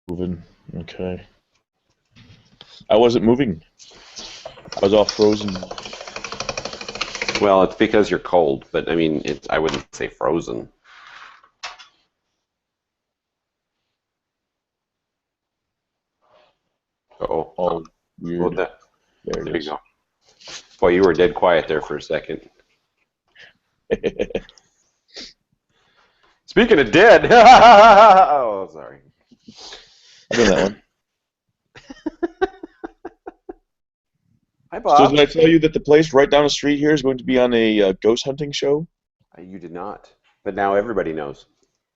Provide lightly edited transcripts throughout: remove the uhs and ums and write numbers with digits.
Moving. Okay. I wasn't moving. I was all frozen. Well, it's because you're cold, but I mean, I wouldn't say frozen. Uh-oh. All weird. Well, there you it is. go. Boy, you were dead quiet there for a second. Speaking of dead, oh, sorry. I've done that one. Hi, So Bob. did I tell you that the place right down the street here is going to be on a ghost hunting show? You did not, but now everybody knows.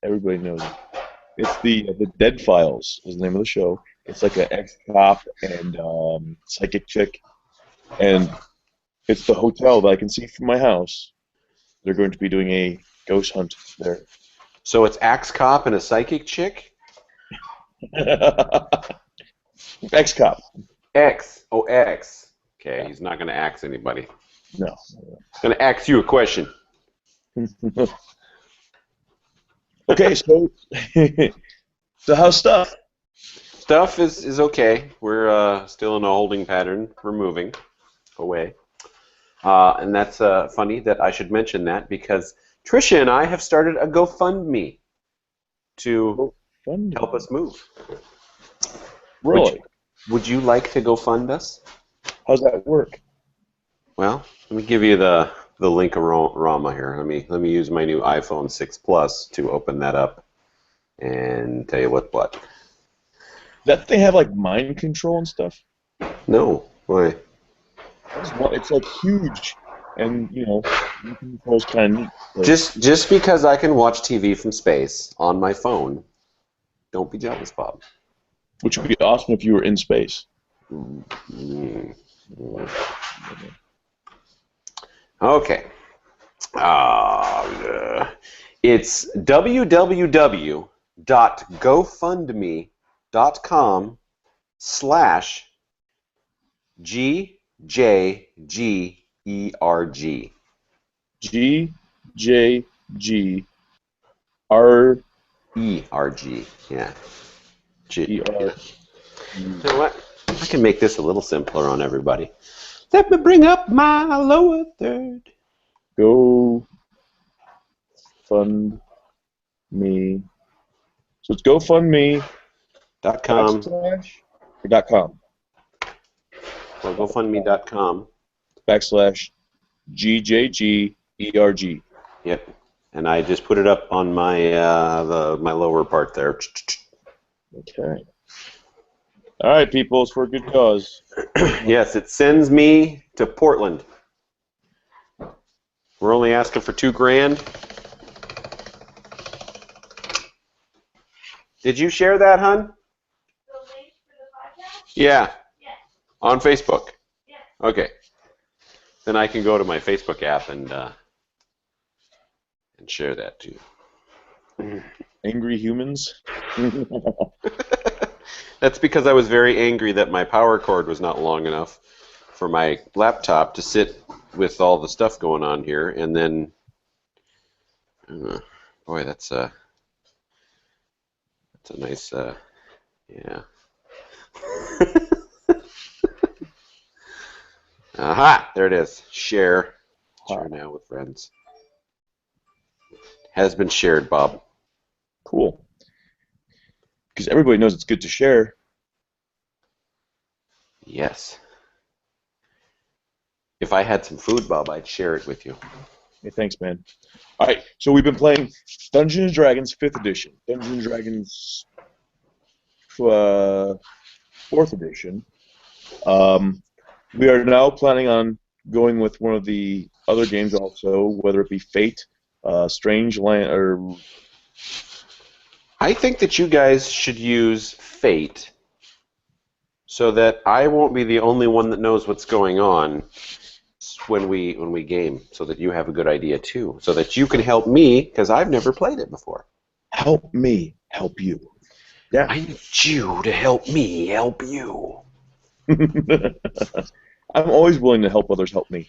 Everybody knows it. It's the Dead Files is the name of the show. It's like an ex-cop and psychic chick, and it's the hotel that I can see from my house. They're going to be doing a ghost hunt there. So it's Axe Cop and a psychic chick? Ex-cop. X. Oh, X. Okay, he's not going to axe anybody. No. He's going to ask you a question. Okay, so so how's stuff? Stuff is okay. We're still in a holding pattern. We're moving away. And that's funny that I should mention that because Tricia and I have started a GoFundMe to help us move. Really? Would you like to go fund us? How's that work? Well, let me give you the link-a-rama here. Let me use my new iPhone 6 Plus to open that up and tell you what. That thing have like mind control and stuff? No. Why? It's like huge, and mind control's kind of neat. Like, Just because I can watch TV from space on my phone, don't be jealous, Bob. which would be awesome if you were in space. Okay. It's www.gofundme.com/GJGERG. GJGRERG. Yeah. You know what? I can make this a little simpler on everybody. Let me bring up my lower third. Go fund me. So it's GoFundMe.com. .com. Well, GoFundMe.com/GJGERG. Yep. And I just put it up on my my lower part there. Okay. All right, people, it's for a good cause. Yes, it sends me to Portland. We're only asking for $2,000. Did you share that, hon? The link for the podcast? Yeah. Yes. On Facebook. Yes. Okay. Then I can go to my Facebook app and share that too. Angry humans. That's because I was very angry that my power cord was not long enough for my laptop to sit with all the stuff going on here, and then, boy, that's a nice, yeah. Aha! There it is. Share. Share now with friends. Has been shared, Bob. Cool. Because everybody knows it's good to share. Yes. If I had some food, Bob, I'd share it with you. Hey, thanks, man. All right, so we've been playing Dungeons & Dragons 5th edition, Dungeons & Dragons 4th edition. We are now planning on going with one of the other games also, whether it be Fate, Strange Land, or... I think that you guys should use Fate so that I won't be the only one that knows what's going on when we game, so that you have a good idea too, so that you can help me, because I've never played it before. Help me help you. Yeah. I need you to help me help you. I'm always willing to help others help me.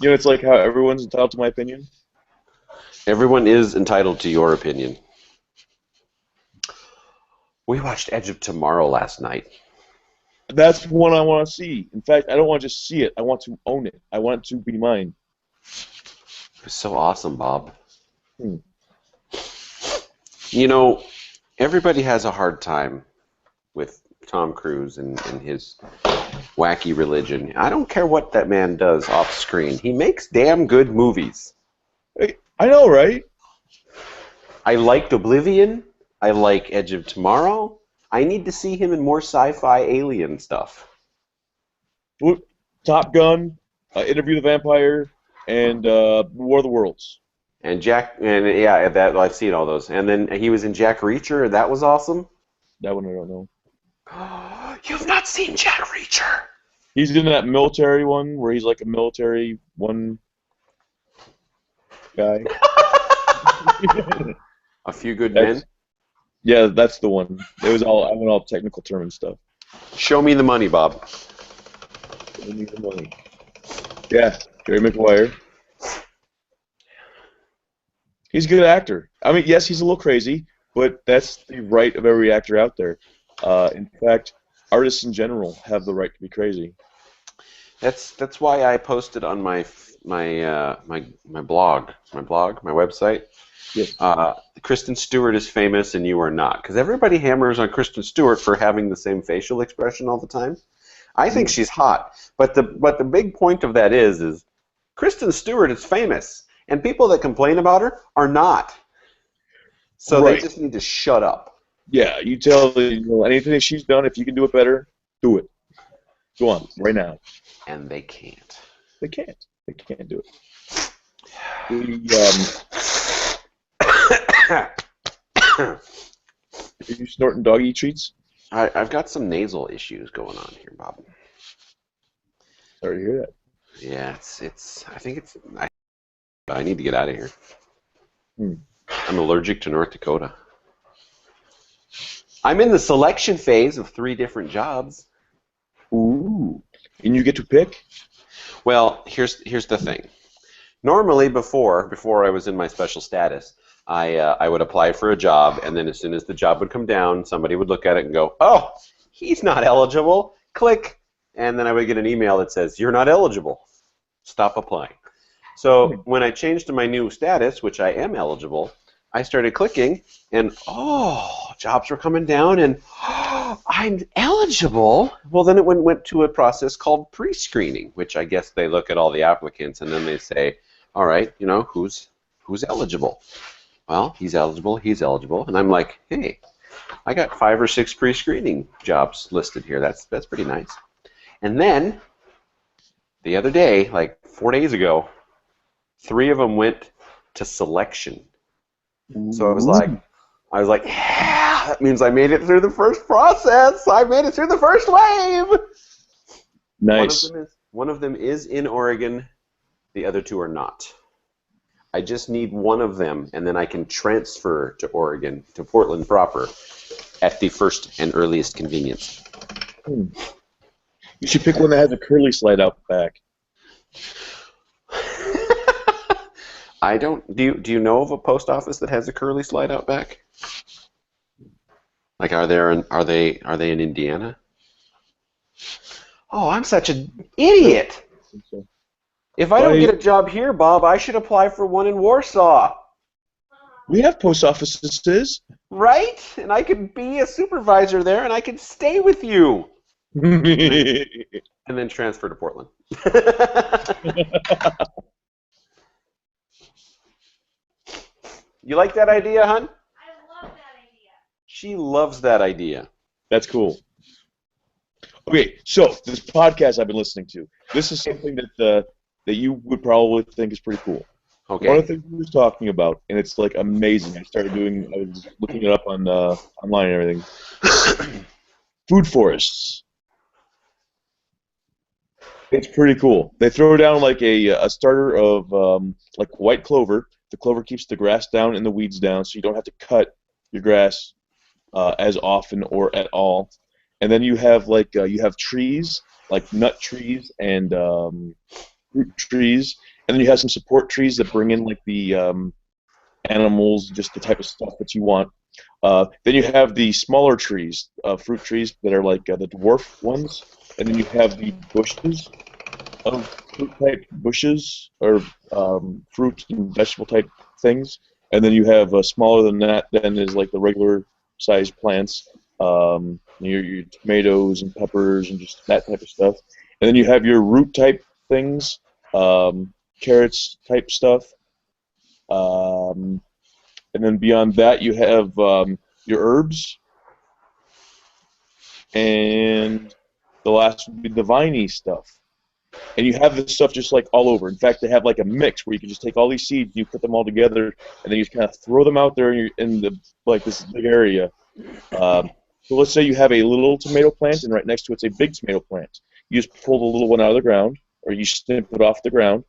It's like how everyone's entitled to my opinion. Everyone is entitled to your opinion. We watched Edge of Tomorrow last night. That's one I want to see. In fact, I don't want to just see it. I want to own it. I want it to be mine. It was so awesome, Bob. Hmm. You know, everybody has a hard time with Tom Cruise and his wacky religion. I don't care what that man does off screen. He makes damn good movies. I know, right? I liked Oblivion. I like Edge of Tomorrow. I need to see him in more sci-fi alien stuff. Top Gun, Interview the Vampire, and War of the Worlds. And yeah, that I've seen all those. And then he was in Jack Reacher, and that was awesome. That one I don't know. You've not seen Jack Reacher? He's in that military one where he's like a military one guy. A Few Good Men? Yeah, that's the one. I went all technical term and stuff. Show me the money, Bob. Show me the money. Yeah, Jerry Maguire. He's a good actor. I mean, yes, he's a little crazy, but that's the right of every actor out there. In fact, artists in general have the right to be crazy. That's why I posted on my blog, my website. Yes. Kristen Stewart is famous and you are not, because everybody hammers on Kristen Stewart for having the same facial expression all the time. I think she's hot, but the big point of that is Kristen Stewart is famous, and people that complain about her are not. So Right. They just need to shut up. Yeah, you tell anything that she's done, if you can do it better, do it. Go on, right now. And they can't. They can't. They can't do it. Are you snorting doggy treats? I've got some nasal issues going on here, Bob. Sorry to hear that. Yeah, I need to get out of here. I'm allergic to North Dakota. I'm in the selection phase of 3 different jobs. Ooh. And you get to pick? Well, here's the thing. Normally, before I was in my special status, I would apply for a job, and then as soon as the job would come down, somebody would look at it and go, "Oh, he's not eligible." Click, and then I would get an email that says, "You're not eligible. Stop applying." So when I changed to my new status, which I am eligible, I started clicking, and jobs were coming down, and I'm eligible. Well, then it went to a process called pre-screening, which I guess they look at all the applicants, and then they say, "All right, who's eligible?" Well, he's eligible, and I'm like, "Hey, I got 5 or 6 pre-screening jobs listed here. That's pretty nice." And then the other day, like 4 days ago, 3 of them went to selection. So I was like, "Yeah, that means I made it through the first process. I made it through the first wave." Nice. One of them is in Oregon. The other 2 are not. I just need one of them, and then I can transfer to Oregon, to Portland proper, at the first and earliest convenience. You should pick one that has a curly slide out back. I don't. Do you know of a post office that has a curly slide out back? Like, are they in Indiana? Oh, I'm such an idiot. So, If I don't get a job here, Bob, I should apply for one in Warsaw. we have post offices. Right? And I could be a supervisor there, and I could stay with you. And then transfer to Portland. You like that idea, hon? I love that idea. She loves that idea. That's cool. Okay, so this podcast I've been listening to, this is something that you would probably think is pretty cool. Okay. One of the things we were talking about, and it's like amazing. I was looking it up on online and everything. Food forests. It's pretty cool. They throw down like a starter of like white clover. The clover keeps the grass down and the weeds down, so you don't have to cut your grass as often or at all. And then you have trees, like nut trees and fruit trees, and then you have some support trees that bring in like the animals, just the type of stuff that you want. Then you have the smaller trees, fruit trees that are like the dwarf ones, and then you have the bushes of fruit type bushes or fruit and vegetable type things, and then you have smaller than that. Then is like the regular sized plants, your tomatoes and peppers and just that type of stuff. And then you have your root type things, carrots type stuff. And then beyond that, you have your herbs, and the last would be the viney stuff. And you have this stuff just like all over. In fact, they have like a mix where you can just take all these seeds, you put them all together, and then you just kind of throw them out there in the like this big area. So let's say you have a little tomato plant, and right next to it's a big tomato plant. You just pull the little one out of the ground, or you snip it off the ground.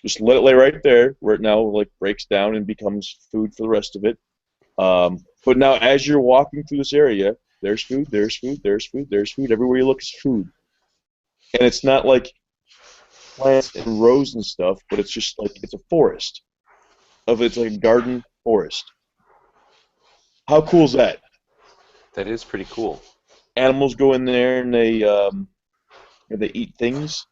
Just let it lay right there, where it now like breaks down and becomes food for the rest of it. But now, as you're walking through this area, there's food, there's food, there's food, there's food. Everywhere you look is food, and it's not like plants and rows and stuff, but it's just like it's a forest. It's like a garden forest. How cool is that? That is pretty cool. Animals go in there and they eat things.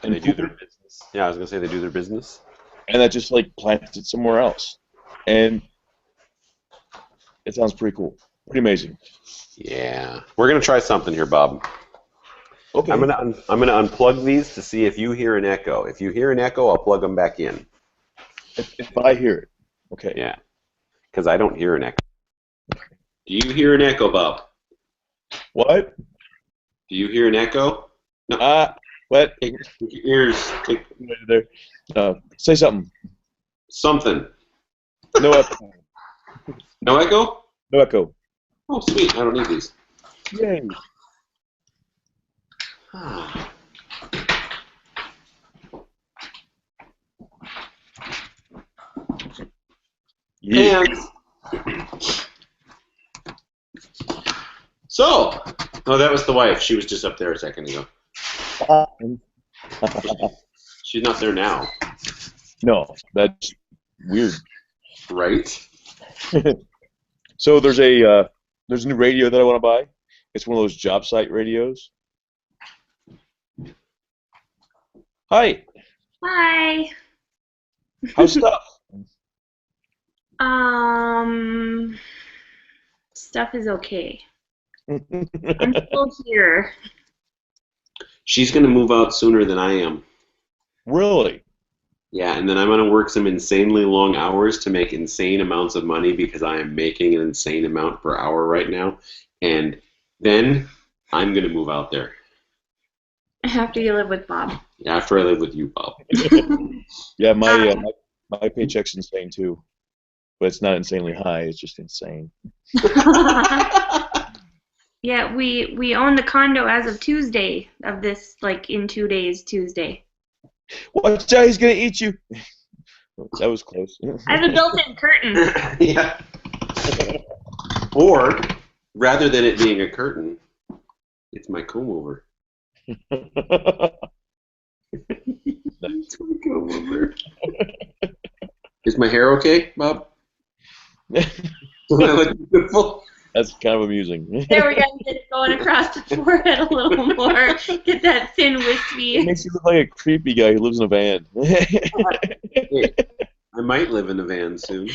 And they do their business. Yeah, I was gonna say they do their business. And that just like plants it somewhere else, and it sounds pretty cool, pretty amazing. Yeah, we're gonna try something here, Bob. Okay. I'm gonna unplug these to see if you hear an echo. If you hear an echo, I'll plug them back in. If I hear it, okay. Yeah, because I don't hear an echo. Do you hear an echo, Bob? What? Do you hear an echo? No. What? Take your ears. Take there. Say something. Something. No echo. No echo? No echo. Oh, sweet. I don't need these. Yay. Yeah. So, oh, that was the wife. She was just up there a second ago. She's not there now. No, that's weird. Right? So there's a new radio that I want to buy. It's one of those job site radios. Hi. Hi. How's stuff? Stuff is okay. I'm still here. She's going to move out sooner than I am. Really? Yeah, and then I'm going to work some insanely long hours to make insane amounts of money because I am making an insane amount per hour right now. And then I'm going to move out there. After you live with Bob. After I live with you, Bob. Yeah, my paycheck's insane too. But it's not insanely high, it's just insane. Yeah, we own the condo as of Tuesday of this, like in 2 days, Tuesday. Watch out, he's gonna eat you. That was close. I have a built-in curtain. Yeah. Or, rather than it being a curtain, it's my comb-over. It's my comb-over. Is my hair okay, Bob? Do I look beautiful? That's kind of amusing. There we go. Get it going across the forehead a little more. Get that thin It wispy. makes you look like a creepy guy who lives in a van. Hey, I might live in a van soon.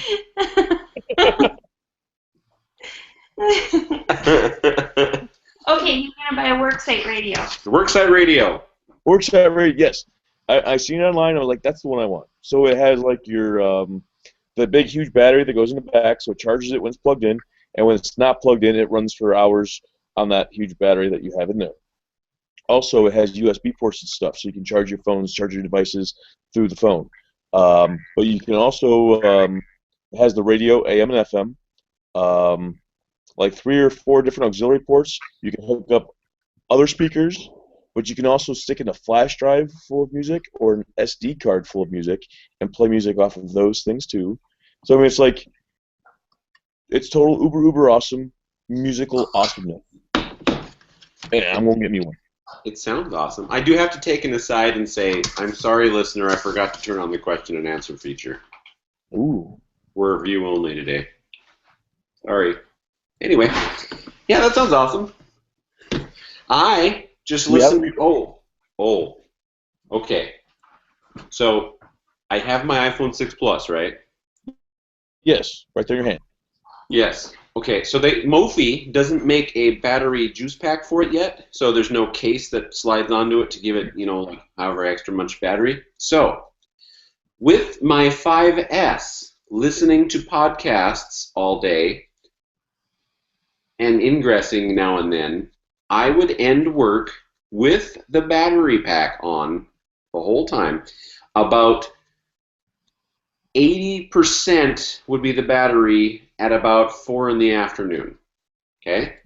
Okay, you're gonna buy a worksite radio. The Worksite Radio. Works at radio, yes. I seen it online. I was like, that's the one I want. So it has like your the big huge battery that goes in the back, so it charges it when it's plugged in, and when it's not plugged in, it runs for hours on that huge battery that you have in there. Also, it has USB ports and stuff, so you can charge your phones, charge your devices through the phone. But you can also it has the radio, AM and FM, like 3 or 4 different auxiliary ports. You can hook up other speakers, but you can also stick in a flash drive full of music or an SD card full of music and play music off of those things too. So I mean, it's like it's total uber awesome musical awesomeness. And I'm gonna get me one. It sounds awesome. I do have to take an aside and say, I'm sorry, listener, I forgot to turn on the question and answer feature. Ooh. We're view only today. Sorry. Anyway, yeah, that sounds awesome. I just listened. Oh, okay. So I have my iPhone 6 Plus, right? Yes, right there in your hand. Yes. Okay, so Mophie doesn't make a battery juice pack for it yet, so there's no case that slides onto it to give it, like however extra much battery. So, with my 5S, listening to podcasts all day and ingressing now and then, I would end work with the battery pack on the whole time. About 80% would be the battery at about 4 in the afternoon. Okay?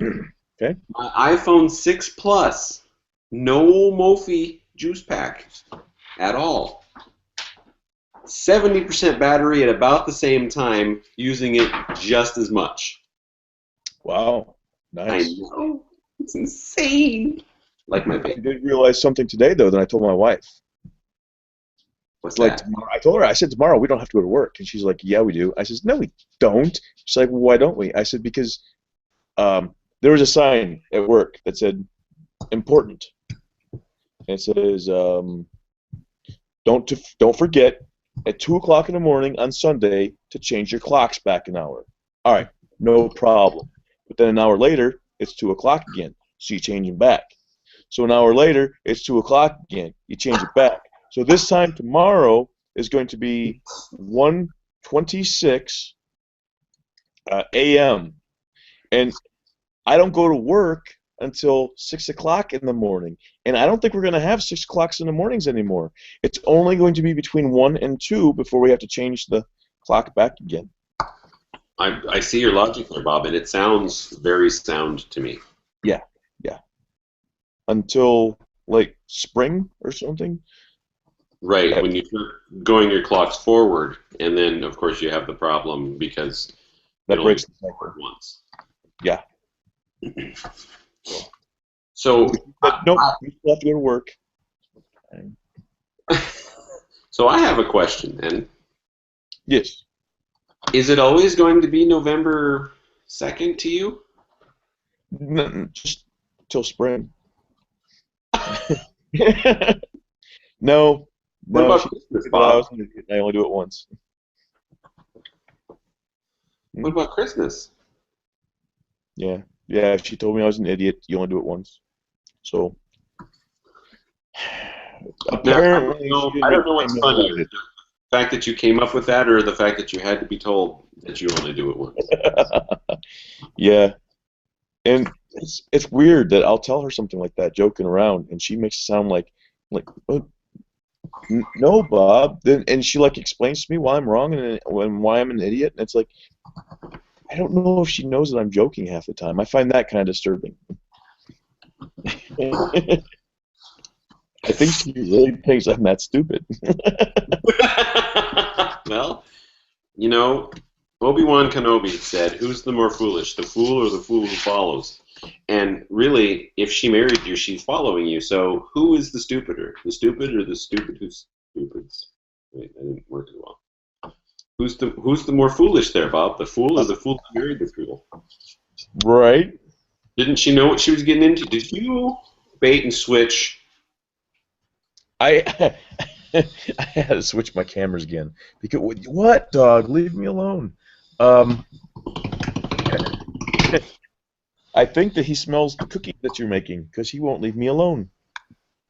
Okay. My iPhone 6 Plus, no Mophie juice pack at all. 70% battery at about the same time, using it just as much. Wow. I Nice. know. It's insane. Like my I baby. did realize something today, though, that I told my wife. What's Like that? tomorrow, I told her, I said, tomorrow we don't have to go to work. And she's like, yeah, we do. I says, no, we don't. She's like, well, why don't we? I said, because there was a sign at work that said, important. And it says, don't forget at 2 o'clock in the morning on Sunday to change your clocks back an hour. All right, no problem. But then an hour later, it's 2 o'clock again, so you change them back. So an hour later, it's 2 o'clock again, you change it back. So this time tomorrow is going to be 1:26 a.m. And I don't go to work until 6 o'clock in the morning. And I don't think we're going to have 6 o'clocks in the mornings anymore. It's only going to be between 1 and 2 before we have to change the clock back again. I see your logic there, Bob, and it sounds very sound to me. Yeah. Until, like, spring or something. Right, Yeah. when you start going your clocks forward, and then, of course, you have the problem because That it breaks the only cycle. works once. Yeah. So, But nope, we still have to go to work. so I have a question, then. Yes. Is it always going to be November 2nd to you? Just till spring. No. What No, about she Christmas, said that I Bob? was an idiot. I only do it once. What about Christmas? Yeah. Yeah, she told me I was an idiot. You only do it once. So Now, apparently I don't know what's she funnier, didn't the fact that you came up with that, or the fact that you had to be told that you only do it once. Yeah. And it's weird that I'll tell her something like that, joking around, and she makes it sound like no, Bob. Then and she like explains to me why I'm wrong and why I'm an idiot, and it's like I don't know if she knows that I'm joking half the time. I find that kind of disturbing. I think she really thinks I'm that stupid. Well, Obi-Wan Kenobi said, "Who's the more foolish, the fool or the fool who follows?" And really, if she married you, she's following you. So who is the stupider? The stupid or the stupid who stupids? Wait, that didn't work as well. Who's the more foolish there, Bob? The fool or the fool who married the fool? Right? Didn't she know what she was getting into? Did you bait and switch? I I had to switch my cameras again because what dog? Leave me alone. I think that he smells the cookie that you're making because he won't leave me alone.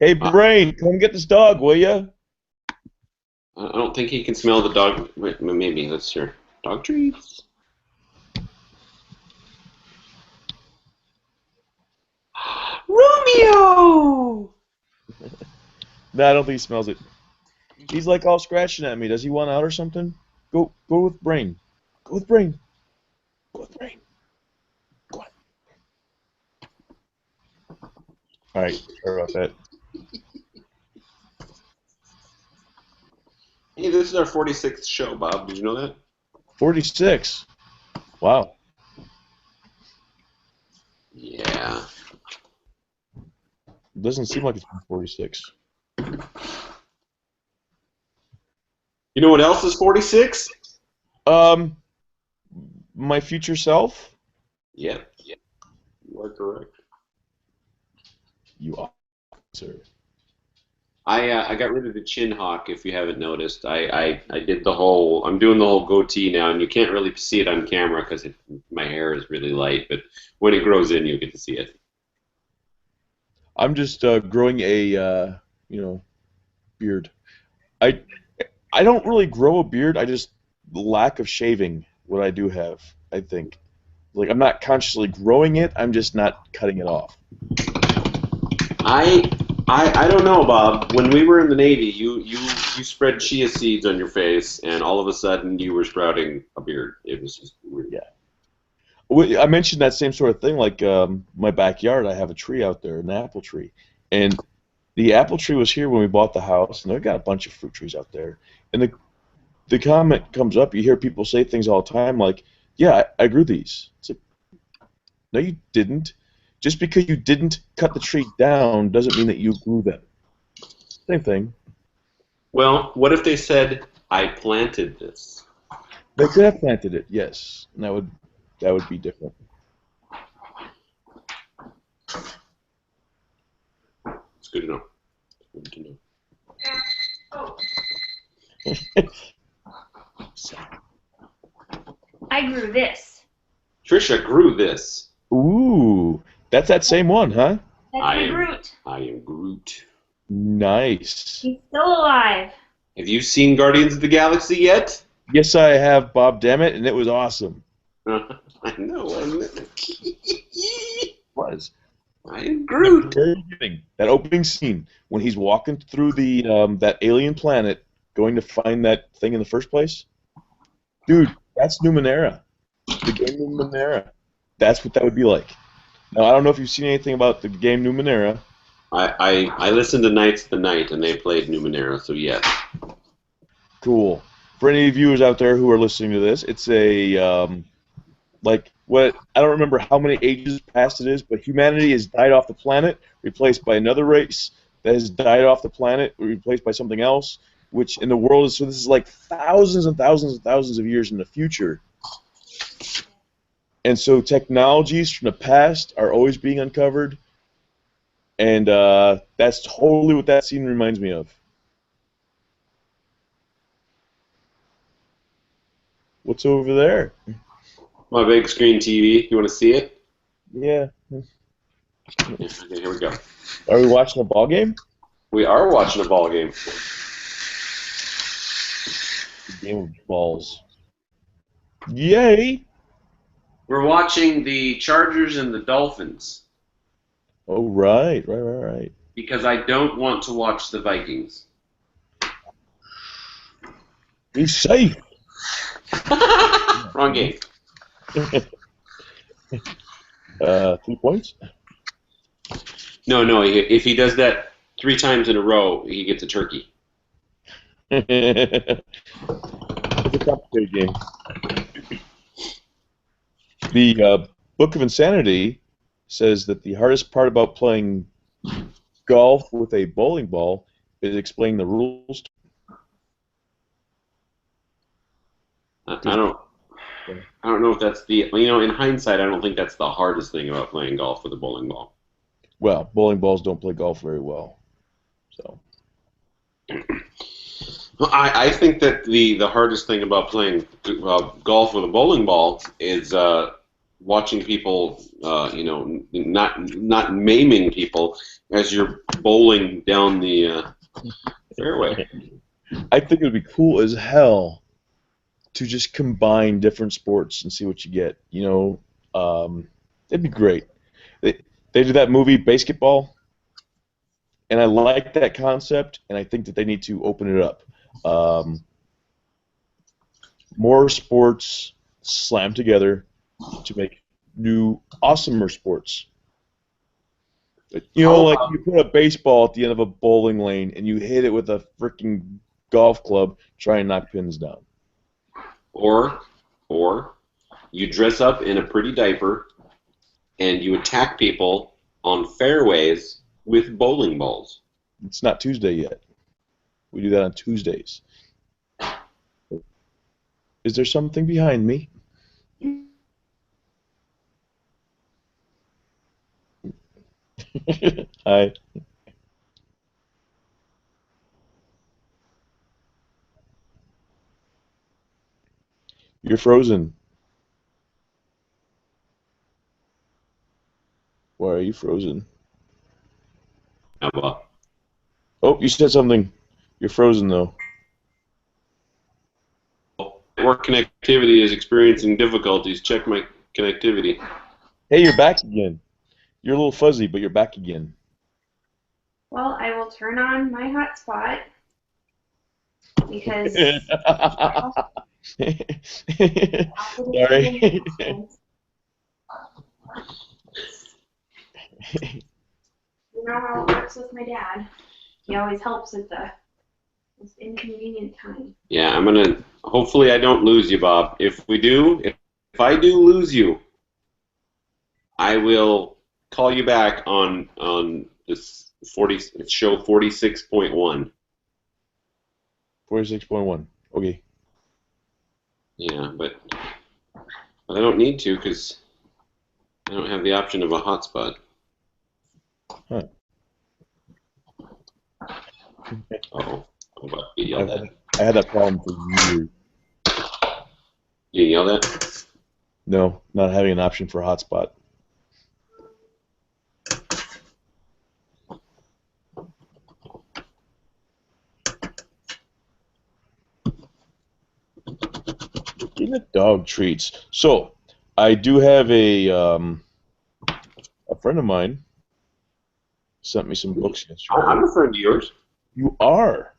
Hey, Brain, come get this dog, will ya? I don't think he can smell the dog. Wait, maybe that's your dog treats. Romeo! No, I don't think he smells it. He's like all scratching at me. Does he want out or something? Go with Brain. Go with Brain. Go with Brain. Go on. All right, sorry about that. Hey, this is our 46th show, Bob. Did you know that? 46. Wow. Yeah. It doesn't seem like it's been 46. You know what else is 46? my future self? Yeah, you are correct. You are, sir. I got rid of the chin hawk. If you haven't noticed, I did the whole. I'm doing the whole goatee now, and you can't really see it on camera because my hair is really light. But when it grows in, you get to see it. I'm just growing a beard. I I don't really grow a beard. I just lack of shaving what I do have. I think like I'm not consciously growing it. I'm just not cutting it off. I I don't know, Bob. When we were in the Navy, you spread chia seeds on your face, and all of a sudden you were sprouting a beard. It was just weird. Yeah. I mentioned that same sort of thing. Like my backyard, I have a tree out there, an apple tree, and the apple tree was here when we bought the house, and they've got a bunch of fruit trees out there. And the comment comes up. You hear people say things all the time, like, "Yeah, I grew these." It's like, no, you didn't. Just because you didn't cut the tree down doesn't mean that you grew them. Same thing. Well, what if they said, "I planted this"? They could have planted it, yes, and that would be different. It's good to know. Good to know. Oh, I grew this. Trisha grew this. Ooh, that's that same one, huh? That's I my am- Groot. I am Groot. Nice. He's still alive. Have you seen Guardians of the Galaxy yet? Yes, I have, Bob. Damn it, and it was awesome. I know. It was. I am Groot. Very beginning, that opening scene when he's walking through the that alien planet, going to find that thing in the first place. Dude, that's Numenera. The game Numenera. That's what that would be like. Now, I don't know if you've seen anything about the game Numenera. I listened to Knights of the Night, and they played Numenera, so yes. Cool. For any viewers out there who are listening to this, it's a like what I don't remember how many ages past it is, but humanity has died off the planet, replaced by another race that has died off the planet, replaced by something else, which in the world is so this is like thousands and thousands and thousands of years in the future. And so technologies from the past are always being uncovered, and that's totally what that scene reminds me of. What's over there? My big screen TV. You want to see it? Yeah. Yeah, okay, here we go. Are we watching a ball game? We are watching a ball game. The game of balls. Yay! We're watching the Chargers and the Dolphins Oh, right. because I don't want to watch the Vikings. Be safe. Wrong game. 3 points? No. If he does that 3 times in a row, he gets a turkey. It's a complicated game. The Book of Insanity says that the hardest part about playing golf with a bowling ball is explaining the rules. I don't know if that's the. In hindsight, I don't think that's the hardest thing about playing golf with a bowling ball. Well, bowling balls don't play golf very well. So Well, I think that the hardest thing about playing golf with a bowling ball is watching people, not maiming people as you're bowling down the fairway. I think it would be cool as hell to just combine different sports and see what you get. It'd be great. They did that movie Basketball, and I like that concept, and I think that they need to open it up. More sports slammed together to make new, awesomer sports. Like you put a baseball at the end of a bowling lane and you hit it with a freaking golf club, try and knock pins down. Or you dress up in a pretty diaper and you attack people on fairways with bowling balls. It's not Tuesday yet. We do that on Tuesdays. Is there something behind me? Hi. You're frozen. Why are you frozen? How about? Oh, you said something. You're frozen though. Network connectivity is experiencing difficulties. Check my connectivity. Hey, you're back again. You're a little fuzzy, but you're back again. Well, I will turn on my hotspot because Sorry. You know how it works with my dad. He always helps at the most inconvenient time. Yeah, I'm gonna. Hopefully, I don't lose you, Bob. If we do, if I do lose you, I will call you back on this show 46.1. 46.1. Okay. Yeah, but I don't need to because I don't have the option of a hotspot. Huh. Oh, I'm about to get yelled at. I had that problem for years. You yelled at? No, not having an option for hotspot. Getting the dog treats. So, I do have a friend of mine sent me some books yesterday. I'm a friend of yours. You are.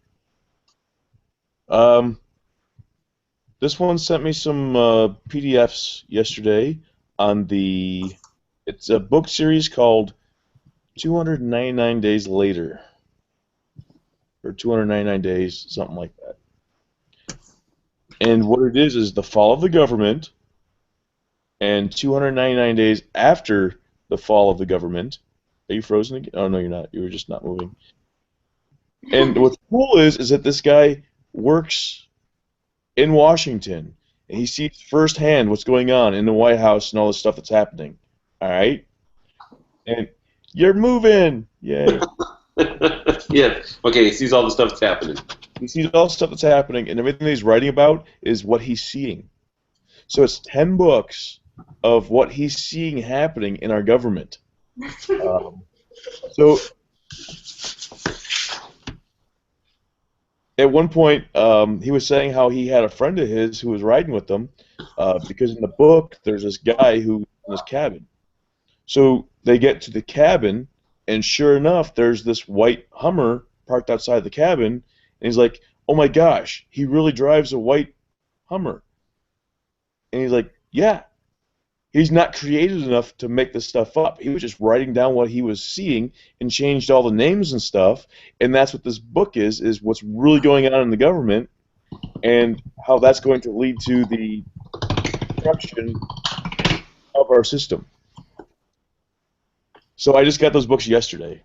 This one sent me some PDFs yesterday on it's a book series called 299 Days Later. Or 299 Days, something like that. And what it is the fall of the government and 299 days after the fall of the government. Are you frozen again? Oh, no, you're not. You were just not moving. And what's cool is that this guy works in Washington, and he sees firsthand what's going on in the White House and all the stuff that's happening. All right? And you're moving! Yay. Yeah. Okay, he sees all the stuff that's happening. He sees all the stuff that's happening, and everything that he's writing about is what he's seeing. So it's 10 books of what he's seeing happening in our government. So at one point, he was saying how he had a friend of his who was riding with them because in the book there's this guy who's in his cabin. So they get to the cabin, and sure enough, there's this white Hummer parked outside the cabin, and he's like, "Oh my gosh, he really drives a white Hummer." And he's like, "Yeah." He's not creative enough to make this stuff up. He was just writing down what he was seeing and changed all the names and stuff. And that's what this book is what's really going on in the government and how that's going to lead to the destruction of our system. So I just got those books yesterday.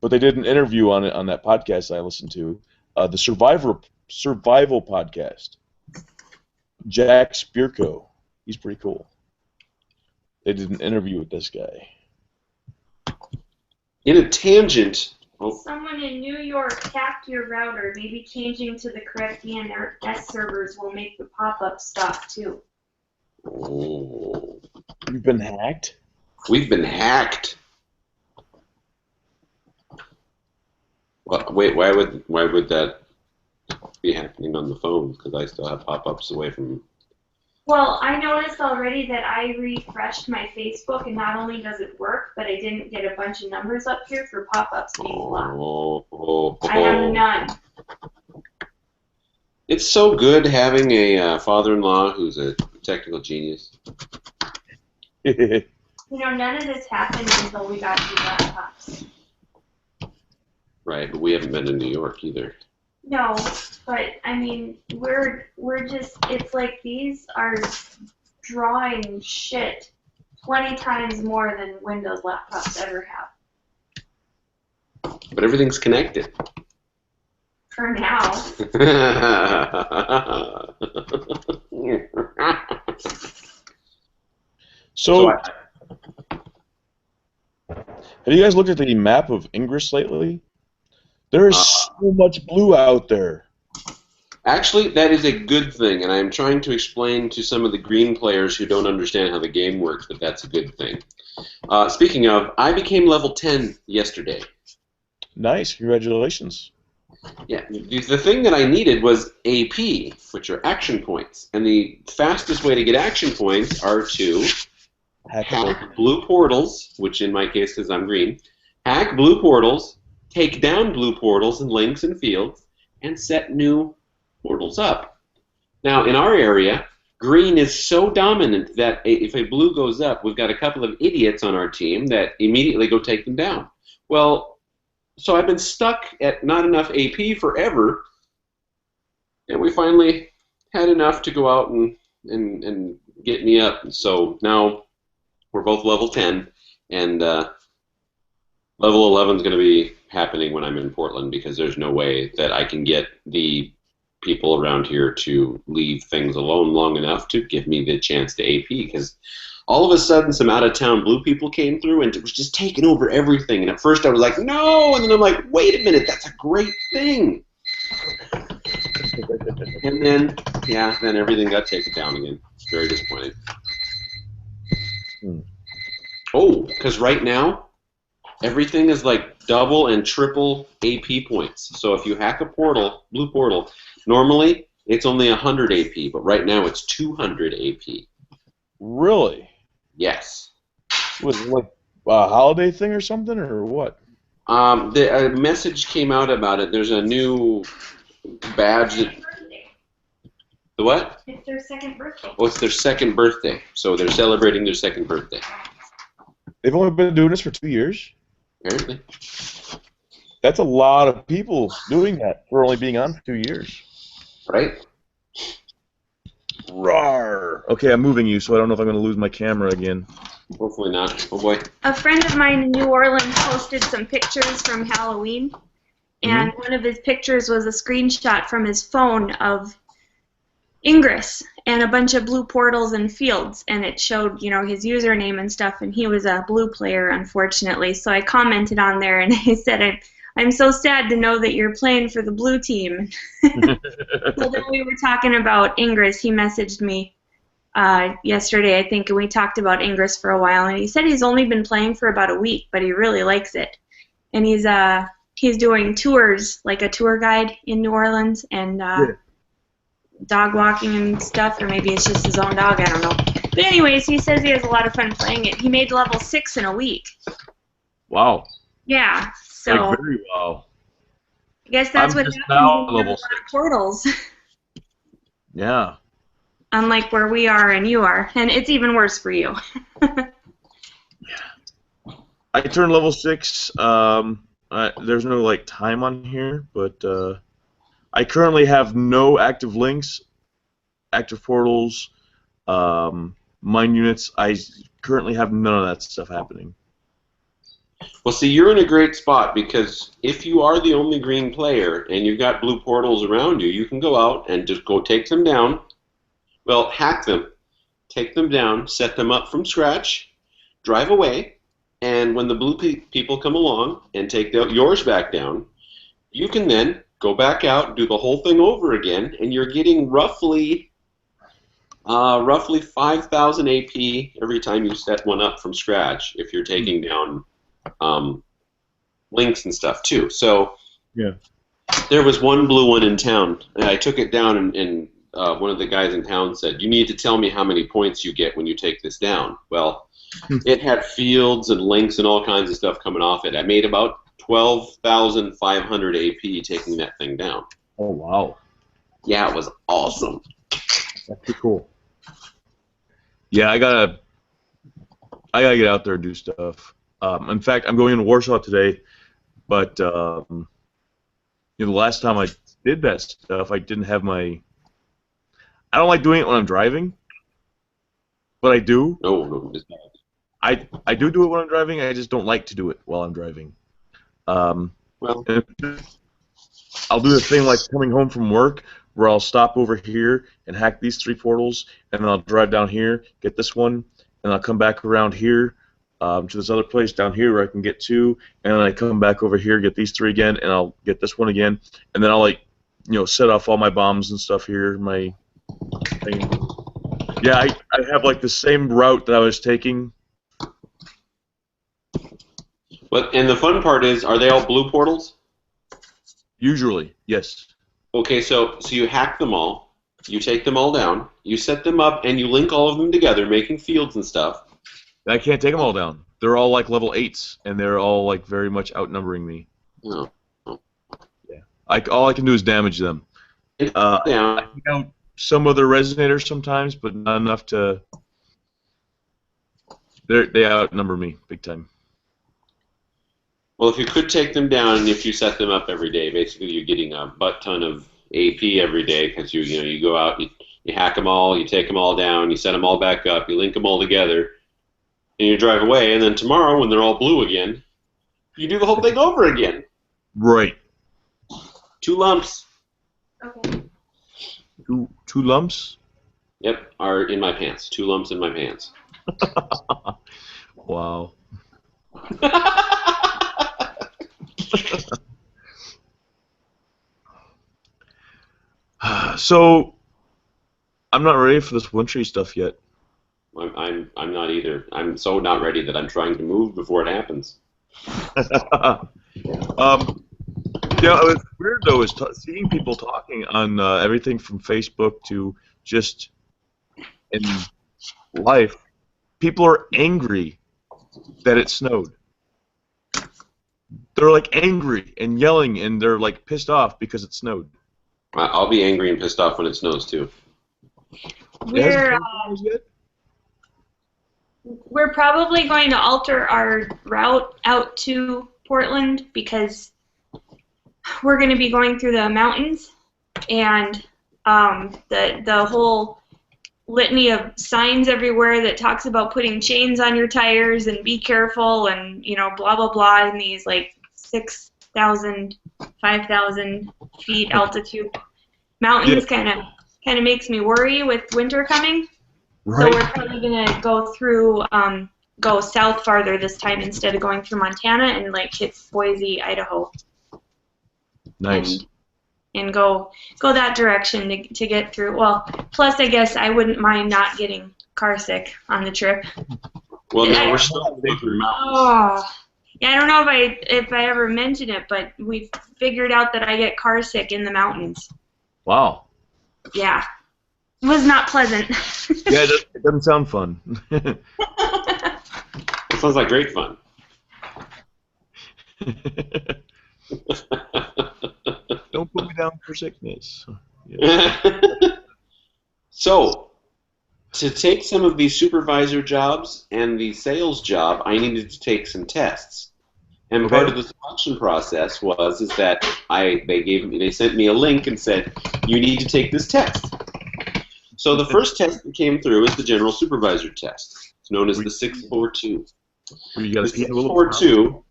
But they did an interview on it on that podcast I listened to, the Survival podcast. Jack Spirko. He's pretty cool. They did an interview with this guy. In a tangent. Oh, Someone in New York hacked your router. Maybe changing to the correct DNS servers will make the pop-up stop too. oh. You've been hacked? We've been hacked. Well, wait, why would that be happening on the phone? Because I still have pop-ups away from. Well, I noticed already that I refreshed my Facebook, and not only does it work, but I didn't get a bunch of numbers up here for pop-ups being blocked. I have none. It's so good having a father-in-law who's a technical genius. You know, none of this happened until we got these laptops. Right, but we haven't been in New York either. No, but I mean, we're just, it's like these are drawing shit 20 times more than Windows laptops ever have. But everything's connected. For now. So, Have you guys looked at the map of Ingress lately? There is so much blue out there. Actually, that is a good thing, and I'm trying to explain to some of the green players who don't understand how the game works that that's a good thing. Speaking of, I became level 10 yesterday. Nice, congratulations. Yeah, the thing that I needed was AP, which are action points. And the fastest way to get action points are to hack blue portals, which in my case, because I'm green, hack blue portals, take down blue portals and links and fields, and set new portals up. Now, in our area, green is so dominant that if a blue goes up, we've got a couple of idiots on our team that immediately go take them down. Well, so I've been stuck at not enough AP forever, and we finally had enough to go out and get me up. So now we're both level 10, and level 11 is going to be happening when I'm in Portland, because there's no way that I can get the people around here to leave things alone long enough to give me the chance to AP, because all of a sudden some out-of-town blue people came through and it was just taking over everything. And at first I was like, no, and then I'm like, wait a minute, that's a great thing. And then, yeah, then everything got taken down again. Very disappointed. Oh, because right now, everything is like double and triple AP points. So if you hack a portal, blue portal, normally it's only 100 AP, but right now it's 200 AP. Really? Yes. Was it like a holiday thing or something, or what? A message came out about it. There's a new badge that... The what? It's their second birthday. Oh, it's their second birthday. So they're celebrating their second birthday. They've only been doing this for 2 years? Apparently. That's a lot of people doing that for only being on for 2 years. Right? Rawr. Okay, I'm moving you, so I don't know if I'm going to lose my camera again. Hopefully not. Oh boy. A friend of mine in New Orleans posted some pictures from Halloween, and one of his pictures was a screenshot from his phone of Ingress and a bunch of blue portals and fields, and it showed, you know, his username and stuff, and he was a blue player, unfortunately. So I commented on there, and I said, I'm so sad to know that you're playing for the blue team. So then we were talking about Ingress. He messaged me yesterday, I think, and we talked about Ingress for a while, and he said he's only been playing for about a week, but he really likes it. And he's doing tours, like a tour guide in New Orleans, and dog walking and stuff, or maybe it's just his own dog, I don't know. But anyways, he says he has a lot of fun playing it. He made level 6 in a week. Wow. Yeah, so Like, very well. I guess that's I'm what just happens now when you have a level lot of portals. Yeah. Unlike where we are and you are. And it's even worse for you. I turned level 6. There's no like time on here, but I currently have no active links, active portals, mine units. I currently have none of that stuff happening. Well, see, you're in a great spot, because if you are the only green player and you've got blue portals around you, you can go out and just go take them down. Well, hack them, take them down, set them up from scratch, drive away, and when the blue people come along and take yours back down, you can then go back out, do the whole thing over again, and you're getting roughly 5,000 AP every time you set one up from scratch if you're taking down links and stuff too. So yeah, there was one blue one in town, and I took it down, and one of the guys in town said, "You need to tell me how many points you get when you take this down." Well, it had fields and links and all kinds of stuff coming off it. I made about 12,500 AP taking that thing down. Oh wow. Yeah, it was awesome. That's pretty cool. Yeah, I gotta get out there and do stuff. In fact, I'm going into Warsaw today, but the last time I did that stuff, I didn't have my. I don't like doing it when I'm driving, but I do. No, it's not. I do it when I'm driving. I just don't like to do it while I'm driving. Well, I'll do the thing like coming home from work, where I'll stop over here and hack these 3 portals, and then I'll drive down here, get this one, and I'll come back around here, to this other place down here where I can get 2, and then I come back over here, get these 3 again, and I'll get this one again, and then I'll set off all my bombs and stuff here. My thing. Yeah, I have like the same route that I was taking. And the fun part is, are they all blue portals? Usually, yes. Okay, so you hack them all, you take them all down, you set them up, and you link all of them together, making fields and stuff. I can't take them all down. They're all like level 8s, and they're all like very much outnumbering me. No. Yeah. All I can do is damage them. I take out some of their resonators sometimes, but not enough to. They outnumber me big time. Well, if you could take them down, and if you set them up every day, basically you're getting a butt ton of AP every day because you go out, you hack them all, you take them all down, you set them all back up, you link them all together, and you drive away. And then tomorrow, when they're all blue again, you do the whole thing over again. Right. 2 lumps. Okay. Two lumps? Yep, are in my pants. 2 lumps in my pants. Wow. So, I'm not ready for this wintry stuff yet. I'm not either. I'm so not ready that I'm trying to move before it happens. Yeah, it's weird though is seeing people talking on everything from Facebook to just in life. People are angry that it snowed. They're like angry and yelling, and they're like pissed off because it snowed. I'll be angry and pissed off when it snows too. We're probably going to alter our route out to Portland because we're going to be going through the mountains, and the whole litany of signs everywhere that talks about putting chains on your tires and be careful and blah blah blah in these like 6,000, 5,000 feet altitude mountains kind of makes me worry with winter coming. Right. So we're probably gonna go through go south farther this time instead of going through Montana and like hit Boise, Idaho. Nice. And go that direction to get through. Well, plus I guess I wouldn't mind not getting car sick on the trip. Well, no, we're still going through mountains. Oh, yeah, I don't know if I ever mentioned it, but we figured out that I get car sick in the mountains. Wow. Yeah, it was not pleasant. Yeah, it doesn't sound fun. It sounds like great fun. Don't put me down for sickness. Yeah. So, to take some of these supervisor jobs and the sales job, I needed to take some tests. And part of the selection process is that they sent me a link and said, you need to take this test. So the first test that came through is the general supervisor test. It's known as the 642. You got to pee in a little 642.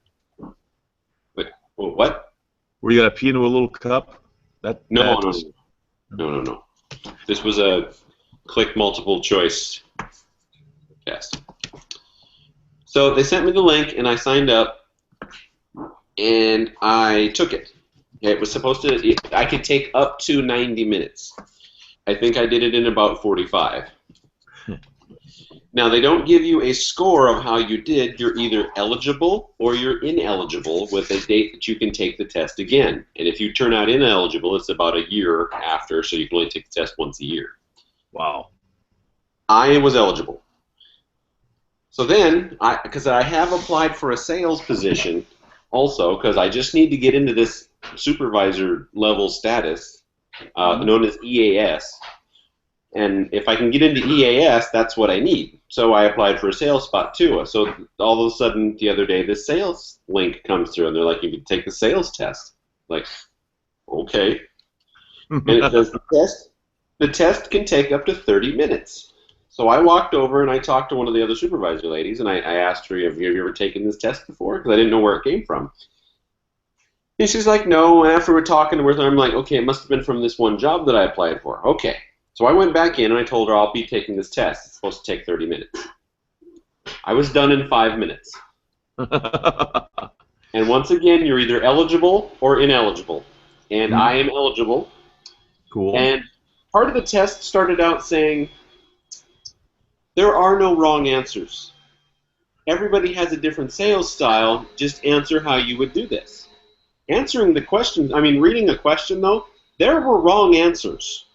Wait, what? Where you got to pee into a little cup? No. This was a click multiple choice test. So they sent me the link, and I signed up, and I took it. It was supposed to. I could take up to 90 minutes. I think I did it in about 45. Now, they don't give you a score of how you did. You're either eligible or you're ineligible with a date that you can take the test again. And if you turn out ineligible, it's about a year after, so you can only take the test once a year. Wow. I was eligible. So then, because I have applied for a sales position also, because I just need to get into this supervisor level status, known as EAS. And if I can get into EAS, that's what I need. So I applied for a sales spot too. So all of a sudden, the other day, this sales link comes through, and they're like, you can take the sales test. Like, okay. And it says the test can take up to 30 minutes. So I walked over and I talked to one of the other supervisor ladies, and I asked her, have you ever taken this test before? Because I didn't know where it came from. And she's like, no. And after we're talking with her, I'm like, okay, it must have been from this one job that I applied for. Okay. So I went back in and I told her I'll be taking this test. It's supposed to take 30 minutes. I was done in 5 minutes. And once again, you're either eligible or ineligible. And I am eligible. Cool. And part of the test started out saying, there are no wrong answers. Everybody has a different sales style. Just answer how you would do this. Answering the question, reading a question, though, there were wrong answers.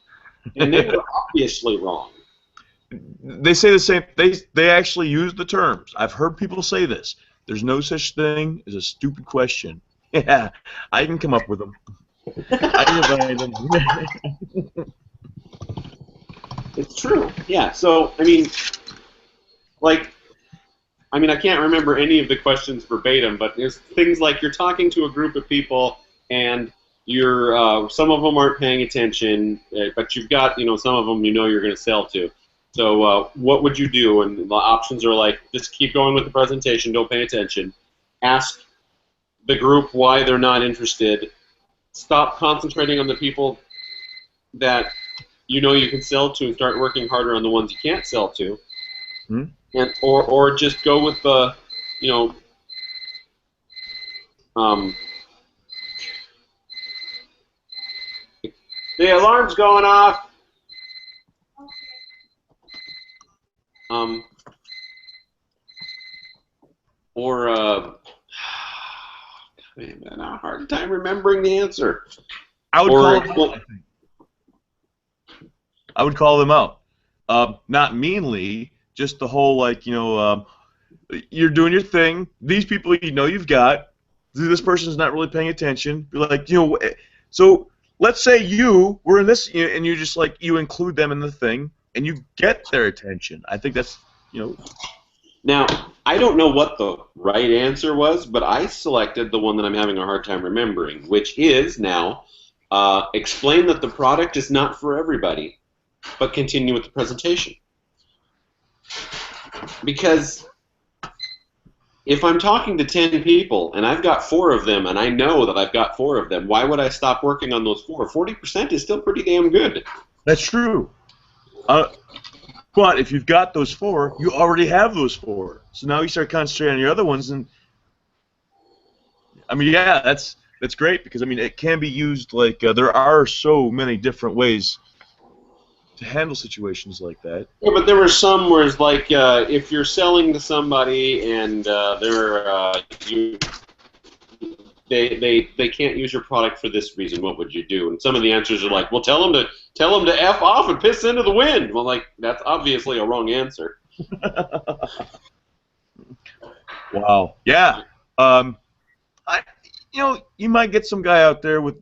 And they were obviously wrong. They say the same. They actually use the terms. I've heard people say this. There's no such thing as a stupid question. Yeah, I can come up with them. I can find them. It's true. Yeah. So I can't remember any of the questions verbatim, but there's things like you're talking to a group of people and you're some of them aren't paying attention, but you've got some of them you're going to sell to. So what would you do? And the options are like, just keep going with the presentation, don't pay attention. Ask the group why they're not interested. Stop concentrating on the people that you can sell to and start working harder on the ones you can't sell to. And or just go with the, the alarm's going off. Man, I'm having a hard time remembering the answer. I would call them out. Not meanly, just the whole you're doing your thing. These people you've got. This person's not really paying attention. Be like, so let's say you were in this, and you just you include them in the thing, and you get their attention. I think that's Now, I don't know what the right answer was, but I selected the one that I'm having a hard time remembering, which is now explain that the product is not for everybody, but continue with the presentation. Because if I'm talking to 10 people and I've got 4 of them and I know that I've got 4 of them, why would I stop working on those 4? 40% is still pretty damn good. That's true. But if you've got those 4, you already have those 4. So now you start concentrating on your other ones, and yeah, that's great because it can be used there are so many different ways to handle situations like that. Yeah, but there were some where it's if you're selling to somebody and they can't use your product for this reason, what would you do? And some of the answers are like, well, tell them to F off and piss into the wind. Well, that's obviously a wrong answer. Wow. Yeah. You might get some guy out there with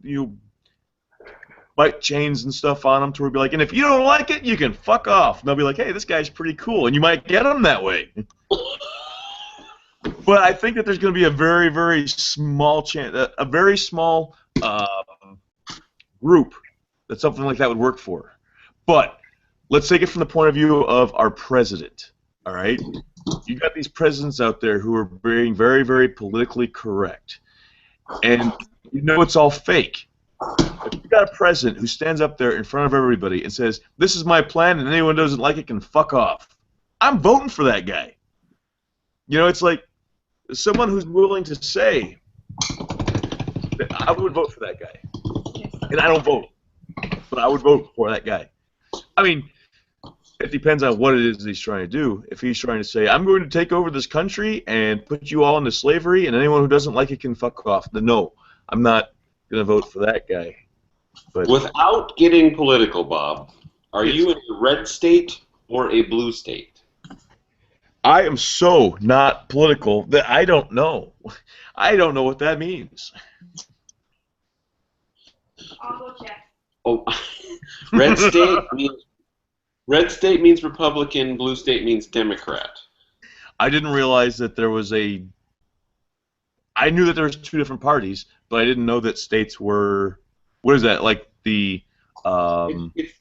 bike chains and stuff on them to where be like, and if you don't like it, you can fuck off. And they'll be like, hey, this guy's pretty cool, and you might get them that way. But I think that there's going to be a very, very small chance, a very small group that something like that would work for. But let's take it from the point of view of our president. All right, you got these presidents out there who are being very, very politically correct, and it's all fake. If you got a president who stands up there in front of everybody and says, "This is my plan, and anyone who doesn't like it can fuck off," I'm voting for that guy. It's like someone who's willing to say that I would vote for that guy. And I don't vote, but I would vote for that guy. It depends on what it is he's trying to do. If he's trying to say, I'm going to take over this country and put you all into slavery, and anyone who doesn't like it can fuck off, then no, I'm not going to vote for that guy. But without getting political, Bob, are you in a red state or a blue state? I am so not political that I don't know. I don't know what that means. I'll go check. Oh, red state means Republican, blue state means Democrat. I didn't realize that there was I knew that there was 2 different parties, but I didn't know that states were. What is that? Like the.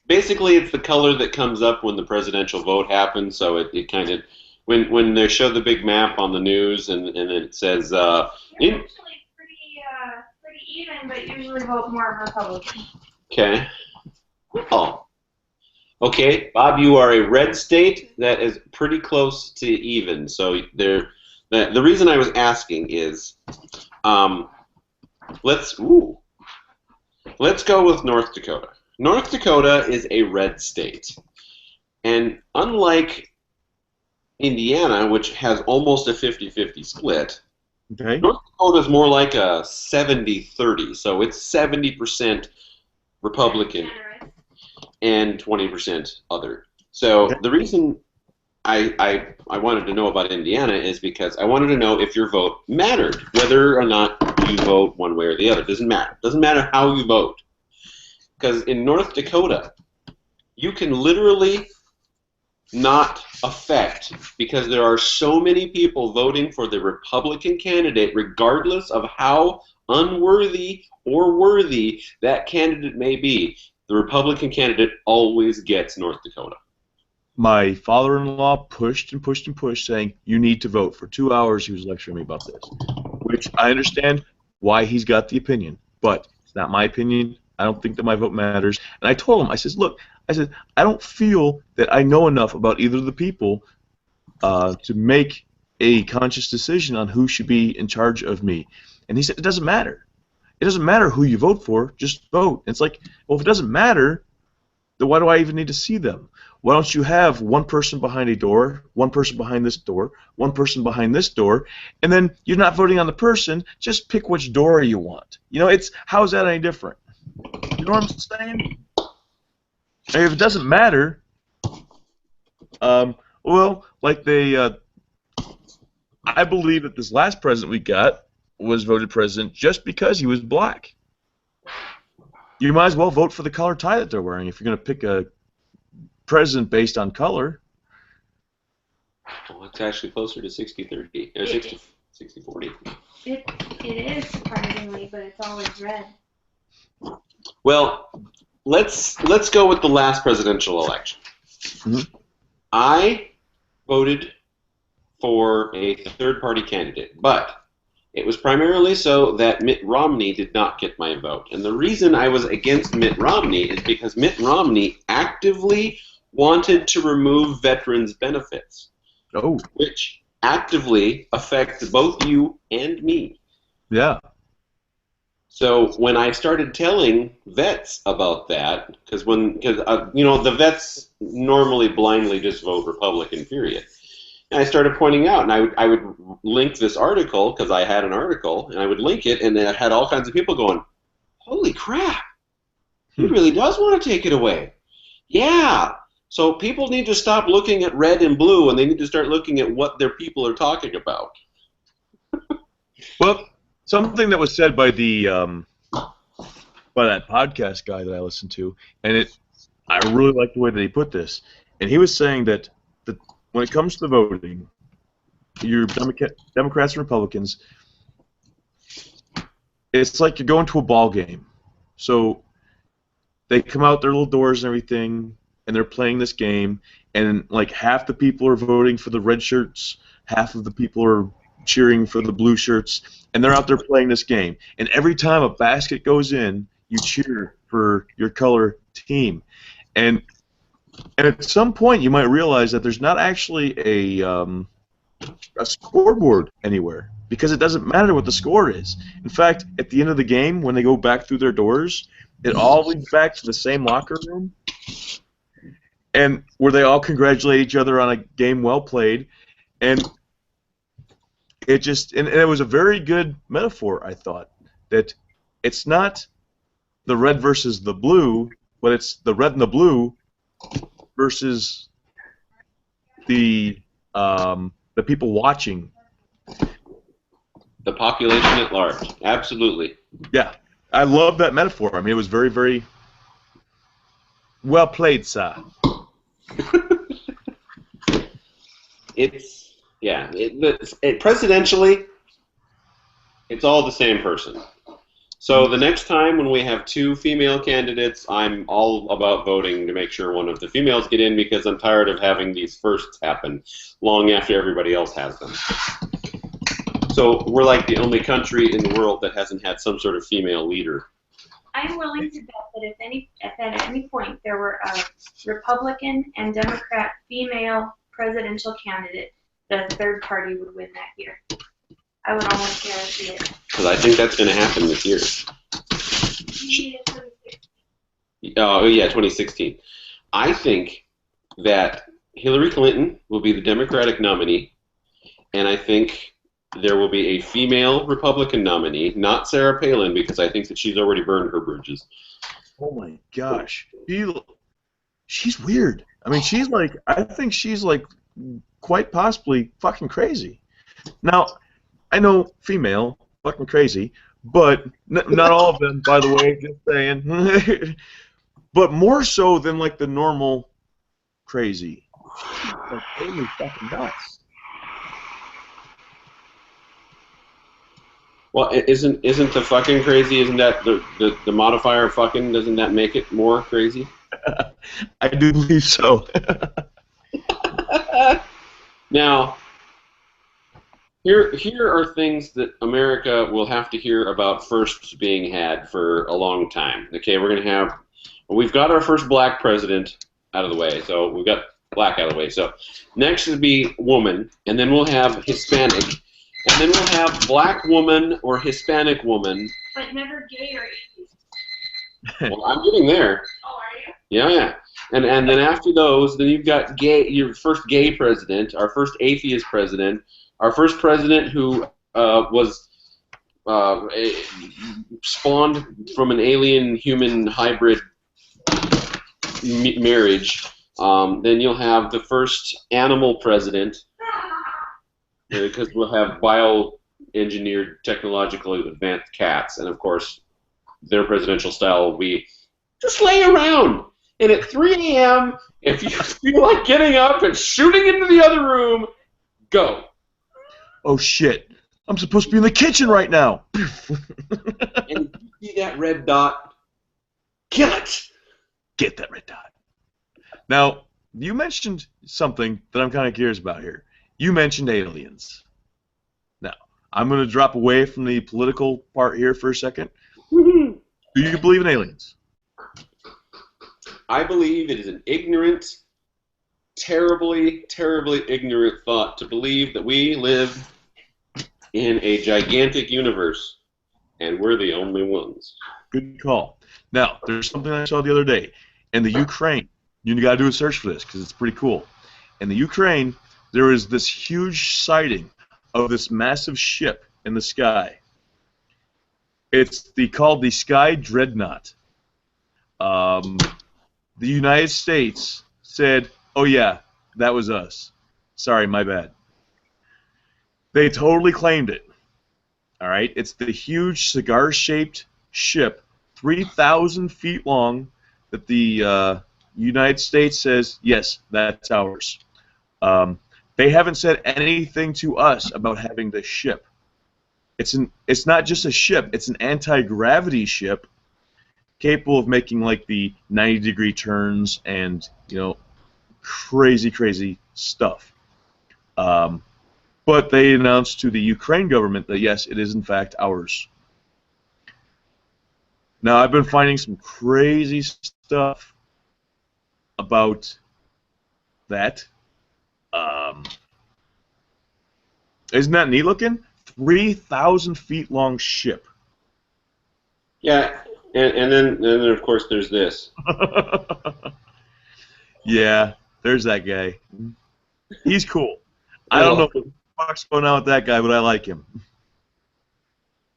Basically, it's the color that comes up when the presidential vote happens. So it kind of when they show the big map on the news and it says. It's actually pretty even, but usually vote more Republican. Okay. Oh. Okay, Bob, you are a red state. That is pretty close to even. So there, the reason I was asking is, let's go with North Dakota. North Dakota is a red state, and unlike Indiana, which has almost a 50-50 split, Okay. North Dakota is more like a 70-30. So it's 70% Republican and 20% other. So the reason I wanted to know about Indiana is because I wanted to know if your vote mattered, whether or not you vote one way or the other. It doesn't matter. It doesn't matter how you vote. Because in North Dakota, you can literally not affect, because there are so many people voting for the Republican candidate, regardless of how unworthy or worthy that candidate may be. The Republican candidate always gets North Dakota. My father-in-law pushed and pushed and pushed, saying, you need to vote. For 2 hours, he was lecturing me about this, which I understand why he's got the opinion, but it's not my opinion. I don't think that my vote matters. And I told him, I said, look, I don't feel that I know enough about either of the people to make a conscious decision on who should be in charge of me. And he said, it doesn't matter. It doesn't matter who you vote for, just vote. And it's like, well, if it doesn't matter, then why do I even need to see them? Why don't you have one person behind a door, one person behind this door, one person behind this door, and then you're not voting on the person, just pick which door you want. You know, how is that any different? You know what I'm saying? And if it doesn't matter, well, like I believe that this last president we got was voted president just because he was black. You might as well vote for the color tie that they're wearing if you're going to pick a president based on color. Well, it's actually closer to 60-30, or 60-40. It is, surprisingly, but it's always red. Well, let's go with the last presidential election. Mm-hmm. I voted for a third-party candidate, but it was primarily so that Mitt Romney did not get my vote. And the reason I was against Mitt Romney is because Mitt Romney actively wanted to remove veterans' benefits, which actively affects both you and me. Yeah. So when I started telling vets about that, because the vets normally blindly just vote Republican, period. And I started pointing out, and I would link this article, because I had an article, and I would link it, and it had all kinds of people going, holy crap, he really does want to take it away. Yeah, so people need to stop looking at red and blue, and they need to start looking at what their people are talking about. Well, something that was said by that podcast guy that I listened to, and I really like the way that he put this, and he was saying that when it comes to voting, your Democrats and Republicans, it's like you're going to a ball game. So they come out their little doors and everything, and they're playing this game, and like half the people are voting for the red shirts, half of the people are cheering for the blue shirts, and they're out there playing this game. And every time a basket goes in, you cheer for your color team. And at some point, you might realize that there's not actually a scoreboard anywhere, because it doesn't matter what the score is. In fact, at the end of the game, when they go back through their doors, it all leads back to the same locker room, and where they all congratulate each other on a game well played. And it was a very good metaphor, I thought, that it's not the red versus the blue, but it's the red and the blue versus the people watching. The population at large. Absolutely. Yeah. I love that metaphor. I mean, it was very, very well played, sir. Presidentially, it's all the same person. So the next time when we have two female candidates, I'm all about voting to make sure one of the females get in, because I'm tired of having these firsts happen long after everybody else has them. So we're like the only country in the world that hasn't had some sort of female leader. I'm willing to bet that if at any point there were a Republican and Democrat female presidential candidate, the third party would win that year. I would almost guarantee it. Because I think that's going to happen this year. Oh, yeah, 2016. I think that Hillary Clinton will be the Democratic nominee, and I think there will be a female Republican nominee, not Sarah Palin, because I think that she's already burned her bridges. Oh my gosh, she's weird. I mean, I think she's like quite possibly fucking crazy. Now, I know female, fucking crazy, but not all of them, by the way, just saying. But more so than like the normal crazy. She's like totally fucking nuts. Well, isn't the fucking crazy? Isn't that the modifier fucking? Doesn't that make it more crazy? I do believe so. Now, here are things that America will have to hear about first being had for a long time. Okay, we've got our first black president out of the way, so we've got black out of the way. So next would be woman, and then we'll have Hispanic, and then we'll have black woman or Hispanic woman. But never gay or atheist. Well, I'm getting there. Oh, are you? Yeah. And then after those, then you've got your first gay president, our first atheist president, our first president who was spawned from an alien-human hybrid marriage. Then you'll have the first animal president, because we'll have bioengineered, technologically advanced cats, and of course, their presidential style will be just lay around. And at 3 a.m., if you feel like getting up and shooting into the other room, go. Oh shit! I'm supposed to be in the kitchen right now. And you see that red dot? Kill it. Get that red dot. Now, you mentioned something that I'm kind of curious about here. You mentioned aliens. Now, I'm going to drop away from the political part here for a second. Do you believe in aliens? I believe it is an ignorant, terribly, terribly ignorant thought to believe that we live in a gigantic universe and we're the only ones. Good call. Now, there's something I saw the other day. In the Ukraine, you got to do a search for this because it's pretty cool. In the Ukraine, there is this huge sighting of this massive ship in the sky. It's called the Sky Dreadnought. The United States said, "Oh yeah, that was us. Sorry, my bad." They totally claimed it. All right, it's the huge cigar-shaped ship, 3,000 feet long, that the United States says, yes, that's ours. They haven't said anything to us about having this ship. It's not just a ship; it's an anti-gravity ship, capable of making like the 90-degree turns and crazy stuff. But they announced to the Ukraine government that yes, it is in fact ours. Now I've been finding some crazy stuff about that. Isn't that neat looking? 3,000 feet long ship. Yeah, and then of course there's this. Yeah, there's that guy. He's cool. I don't know what the fuck's going on with that guy, but I like him.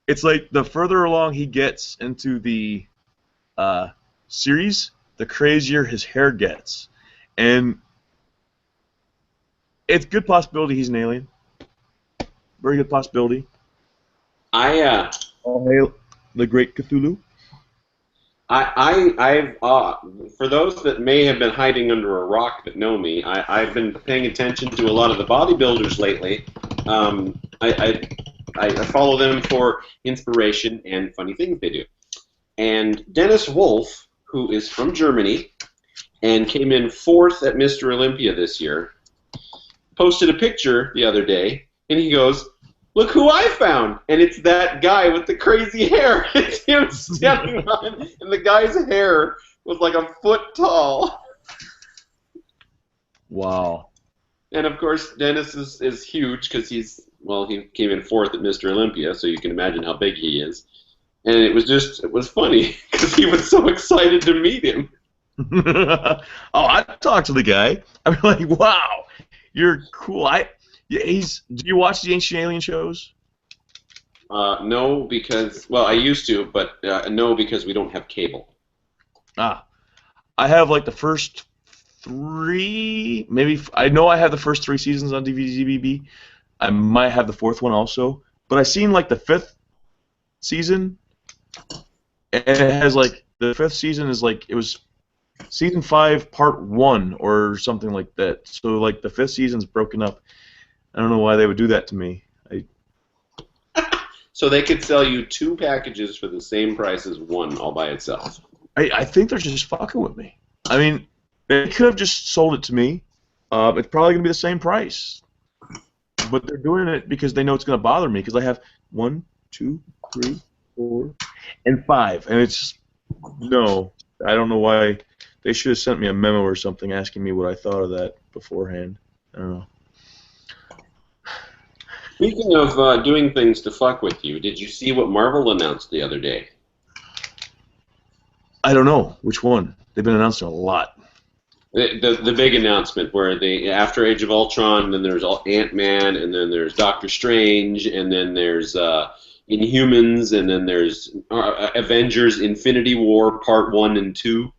It's like the further along he gets into the series, the crazier his hair gets. And it's a good possibility he's an alien. Very good possibility. All hail the great Cthulhu. I've for those that may have been hiding under a rock that know me, I've been paying attention to a lot of the bodybuilders lately. I follow them for inspiration and funny things they do. And Dennis Wolf, who is from Germany and came in 4th at Mr. Olympia this year, posted a picture the other day, and he goes, look who I found. And it's that guy with the crazy hair. It's him standing on, and the guy's hair was like a foot tall. Wow. And of course, Dennis is huge because he came in fourth at Mr. Olympia, so you can imagine how big he is. And it was funny because he was so excited to meet him. Oh, I talked to the guy. I'm like, wow, you're cool. Do you watch the Ancient Alien shows? No, because I used to, but no, because we don't have cable. I have like the first 3, maybe I know I have the first 3 seasons on DVD. I might have the 4th one also, but I seen like the 5th season, and it has like the 5th season is like it was season 5 part 1 or something like that. So like the 5th season's broken up. I don't know why they would do that to me. So they could sell you 2 packages for the same price as one all by itself. I think they're just fucking with me. I mean, they could have just sold it to me. It's probably gonna be the same price, but they're doing it because they know it's gonna bother me because I have 1, 2, 3, 4, and 5, and it's just, no. I don't know why. They should have sent me a memo or something asking me what I thought of that beforehand. I don't know. Speaking of doing things to fuck with you, did you see what Marvel announced the other day? I don't know which one. They've been announcing a lot. The big announcement where after Age of Ultron, then there's Ant-Man, and then there's Doctor Strange, and then there's Inhumans, and then there's Avengers Infinity War Part 1 and 2,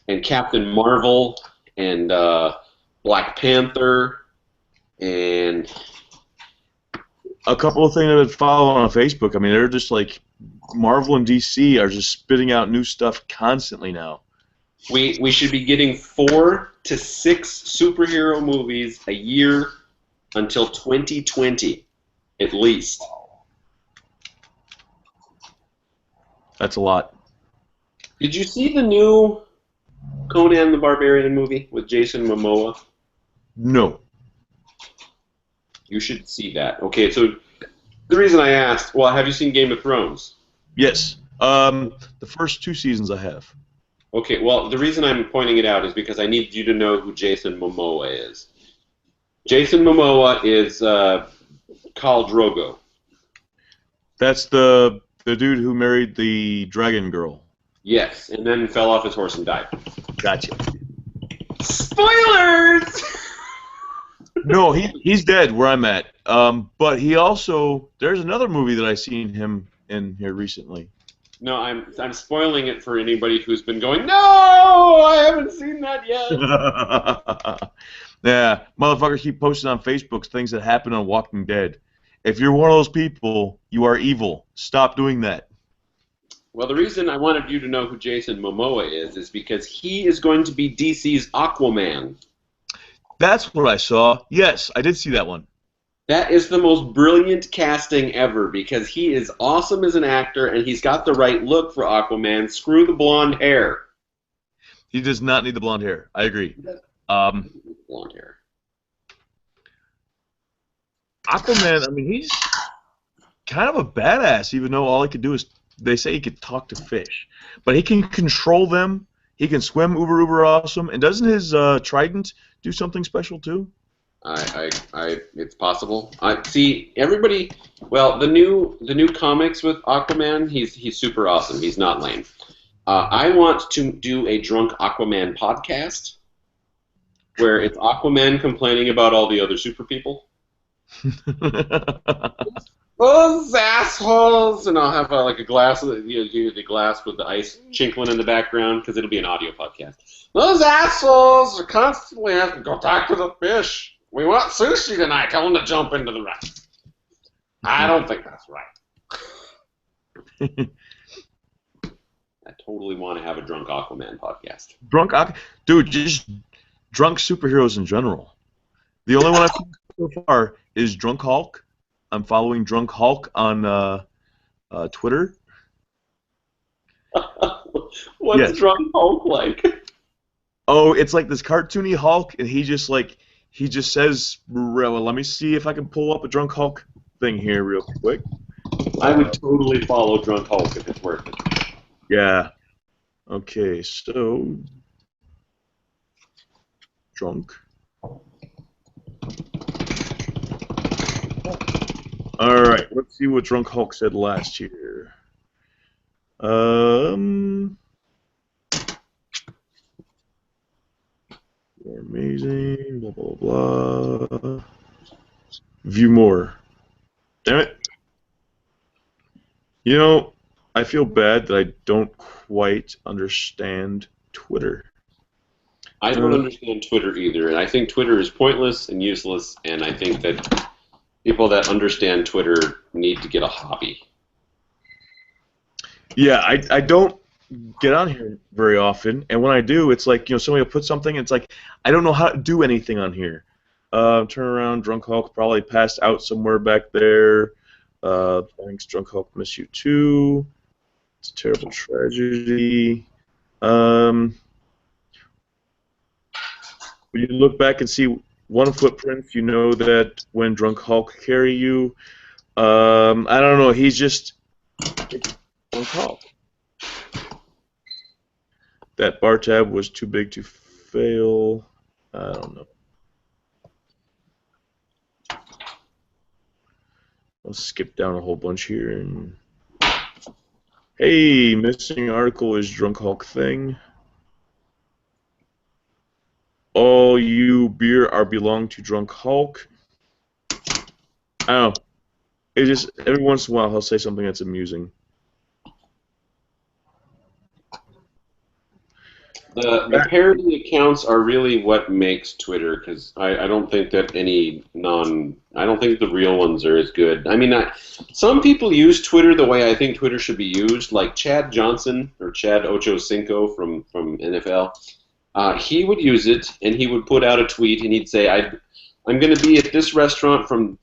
and Captain Marvel, and Black Panther, and a couple of things I've been following on Facebook. I mean, they're just like Marvel and DC are just spitting out new stuff constantly now. We should be getting 4 to 6 superhero movies a year until 2020, at least. That's a lot. Did you see the new Conan the Barbarian movie with Jason Momoa? No. You should see that. Okay, so the reason I asked, have you seen Game of Thrones? Yes. The first 2 seasons I have. Okay, well, the reason I'm pointing it out is because I need you to know who Jason Momoa is. Jason Momoa is Khal Drogo. That's the dude who married the dragon girl. Yes, and then fell off his horse and died. Gotcha. Spoilers! No, he's dead where I'm at. But he also, there's another movie that I seen him in here recently. No, I'm spoiling it for anybody who's been going, no, I haven't seen that yet. Yeah, motherfuckers keep posting on Facebook things that happen on Walking Dead. If you're one of those people, you are evil. Stop doing that. Well, the reason I wanted you to know who Jason Momoa is because he is going to be DC's Aquaman. That's what I saw. Yes, I did see that one. That is the most brilliant casting ever because he is awesome as an actor and he's got the right look for Aquaman. Screw the blonde hair. He does not need the blonde hair. I agree. Blonde hair. Aquaman, I mean, he's kind of a badass, even though all he could do is, they say he could talk to fish. But he can control them. He can swim uber awesome. And doesn't his trident do something special too? It's possible. See, everybody. Well, the new comics with Aquaman, he's super awesome. He's not lame. I want to do a drunk Aquaman podcast where it's Aquaman complaining about all the other super people. Those assholes, and I'll have a glass of the glass with the ice chinkling in the background because it'll be an audio podcast. Those assholes are constantly having to go talk to the fish. We want sushi tonight. Tell them to jump into the rest. I don't think that's right. I totally want to have a drunk Aquaman podcast. Dude, just drunk superheroes in general. The only one I've seen so far is Drunk Hulk. I'm following Drunk Hulk on Twitter. What's Drunk Hulk like? Oh, it's like this cartoony Hulk, and he just like he just says, well, let me see if I can pull up a Drunk Hulk thing here real quick. I would totally follow Drunk Hulk if it's worth it. Yeah. Okay, so Drunk. All right, let's see what Drunk Hulk said last year. You're amazing. Blah blah blah. View more. Damn it. You know, I feel bad that I don't quite understand Twitter. I don't understand Twitter either, and I think Twitter is pointless and useless, and I think that people that understand Twitter need to get a hobby. Yeah, I don't get on here very often, and when I do, it's like, somebody will put something, and it's like, I don't know how to do anything on here. Turn around, Drunk Hulk probably passed out somewhere back there. Thanks, Drunk Hulk, miss you too. It's a terrible tragedy. When you look back and see one footprint, you know that when Drunk Hulk carry you, I don't know, he's just Drunk Hulk. That bar tab was too big to fail. I don't know. I'll skip down a whole bunch here. And hey, missing article is Drunk Hulk thing. All you beer are belong to Drunk Hulk. I don't know. It just every once in a while he'll say something that's amusing. The parody accounts are really what makes Twitter, because I don't think that I don't think the real ones are as good. I mean, some people use Twitter the way I think Twitter should be used, like Chad Johnson or Chad Ochocinco from NFL. He would use it, and he would put out a tweet, and he'd say, I'm going to be at this restaurant from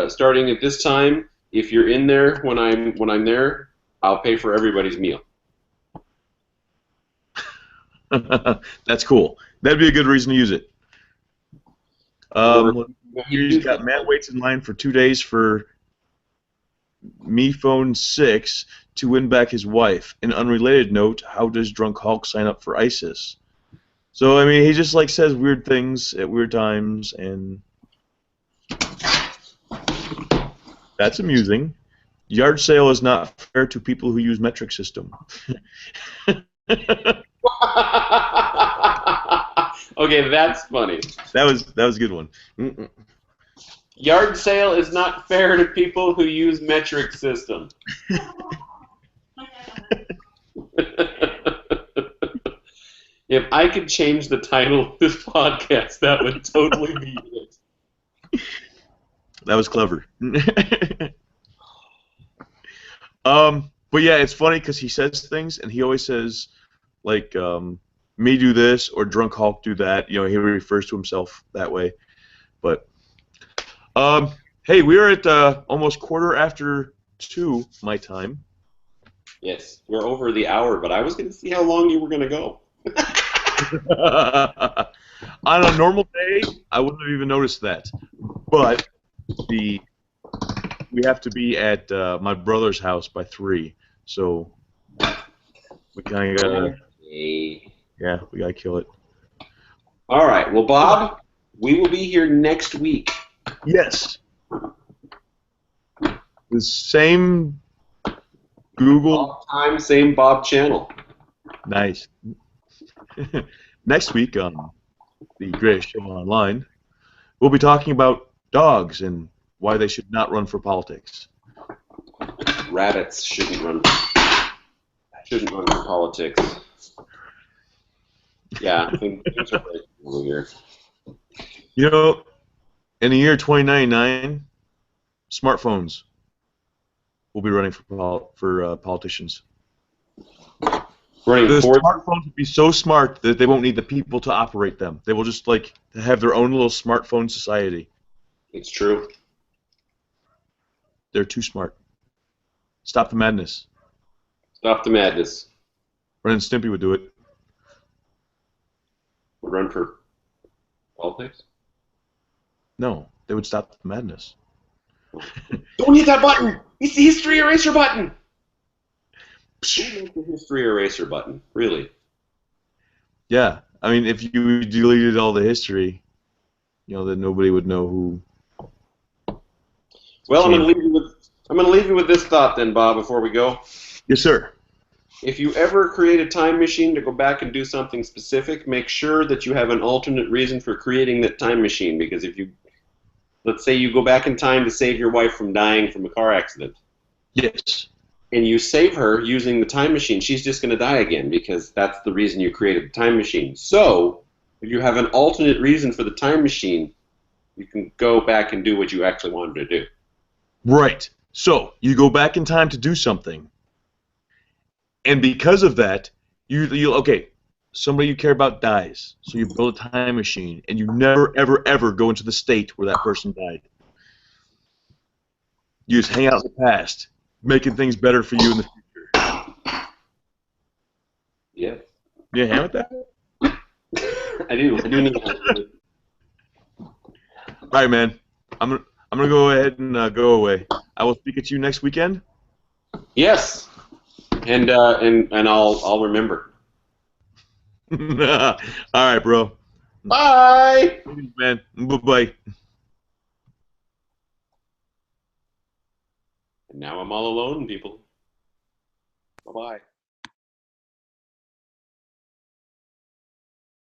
starting at this time. If you're in there when I'm there, I'll pay for everybody's meal. That's cool. That'd be a good reason to use it. He's got Matt waits in line for 2 days for Me Phone 6 to win back his wife. An unrelated note, how does Drunk Hulk sign up for ISIS? So, I mean, he just, like, says weird things at weird times, and that's amusing. Yard sale is not fair to people who use metric system. Okay, that's funny. That was a good one. Yard sale is not fair to people who use metric system. If I could change the title of this podcast, that would totally be it. That was clever. But yeah, it's funny because he says things, and he always says, like, me do this, or Drunk Hulk do that. He refers to himself that way. But, hey, we are at almost 2:15 my time. Yes, we're over the hour, but I was going to see how long you were going to go. On a normal day, I wouldn't have even noticed that. But we have to be at my brother's house by 3, so we kind of gotta. Yeah, we gotta kill it. All right. Well, Bob, we will be here next week. Yes. The same Google. Bob time, same Bob channel. Nice. Next week on the Greatest Show Online, we'll be talking about dogs and why they should not run for politics. Rabbits shouldn't run for politics. Yeah, things are great over here. In the year 2099, smartphones will be running for politicians. The smartphones will be so smart that they won't need the people to operate them. They will just have their own little smartphone society. It's true. They're too smart. Stop the madness. Stop the madness. Ren and Stimpy would do it. Run for politics? No, they would stop the madness. Don't hit that button! It's the history eraser button! Who made the history eraser button? Really? Yeah, I mean, if you deleted all the history, then nobody would know who. Well, I'm going to leave you with this thought then, Bob, before we go. Yes, sir. If you ever create a time machine to go back and do something specific, make sure that you have an alternate reason for creating that time machine. Because if you, let's say you go back in time to save your wife from dying from a car accident. Yes. And you save her using the time machine, she's just going to die again because that's the reason you created the time machine. So, if you have an alternate reason for the time machine, you can go back and do what you actually wanted to do. Right. So, you go back in time to do something. And because of that, okay, somebody you care about dies. So you build a time machine, and you never, ever, ever go into the state where that person died. You just hang out in the past, making things better for you in the future. Yeah. You a hand with that? I do need that. All right, man. I'm gonna go ahead and go away. I will speak at you next weekend. Yes. And I'll remember. All right, bro. Bye. Man. Bye-bye. And now I'm all alone, people. Bye-bye.